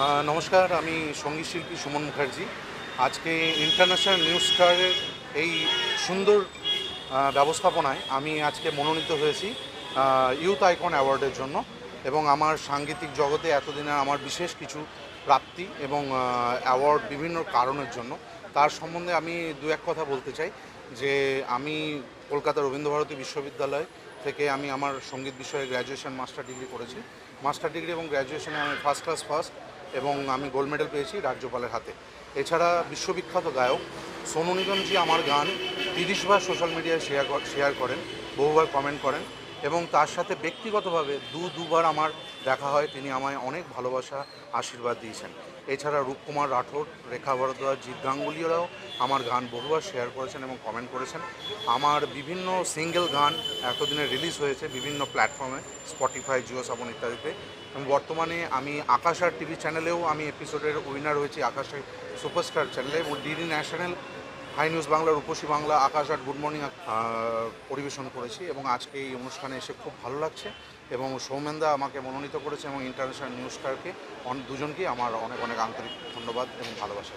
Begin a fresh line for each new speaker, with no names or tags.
নমস্কার, আমি সঙ্গীত শিল্পী সুমন মুখার্জি। আজকে ইন্টারন্যাশনাল নিউজ স্টারের এই সুন্দর ব্যবস্থাপনায় আমি আজকে মনোনীত হয়েছি ইউথ আইকন অ্যাওয়ার্ডের জন্য। এবং আমার সাংগীতিক জগতে এতদিনের আমার বিশেষ কিছু প্রাপ্তি এবং অ্যাওয়ার্ড বিভিন্ন কারণের জন্য। তার সম্বন্ধে আমি দু এক কথা বলতে চাই যে আমি কলকাতা রবীন্দ্রভারতী বিশ্ববিদ্যালয় থেকে আমি আমার সঙ্গীত বিষয়ে গ্র্যাজুয়েশন মাস্টার ডিগ্রি করেছি। মাস্টার ডিগ্রি এবং গ্র্যাজুয়েশনে আমি ফার্স্ট এবং আমি গোল্ড মেডেল পেয়েছি রাজ্যপালের হাতে। এছাড়া বিশ্ববিখ্যাত গায়ক সোনু নিগমজি আমার গান 30বার সোশ্যাল মিডিয়ায় শেয়ার করেন, বহুবার কমেন্ট করেন এবং তার সাথে ব্যক্তিগতভাবে দুবার আমার দেখা হয়। তিনি আমায় অনেক ভালোবাসা আশীর্বাদ দিয়েছেন। এছাড়া রূপকুমার রাঠোর, রেখা ভরদ্বাজ, জিৎ গাঙ্গুলিরাও আমার গান বহুবার শেয়ার করেছেন এবং কমেন্ট করেছেন। আমার বিভিন্ন সিঙ্গেল গান এতদিনে রিলিজ হয়েছে বিভিন্ন প্ল্যাটফর্মে, স্পটিফাই, জিও সাবন ইত্যাদিতে। এবং বর্তমানে আমি আকাশ আর টিভি চ্যানেলেও আমি এপিসোডের উইনার হয়েছি, আকাশে সুপারস্টার চ্যানেলে, এবং DD national, high news Bangla, Rupashi Bangla, Aakash আর গুড মর্নিং পরিবেশন করেছি। এবং আজকে এই অনুষ্ঠানে এসে খুব ভালো লাগছে এবং সৌমেনদা আমাকে মনোনীত করেছে এবং ইন্টারন্যাশনাল নিউজ স্টারকে দুজনকেই আমার অনেক অনেক আন্তরিক ধন্যবাদ এবং ভালোবাসা।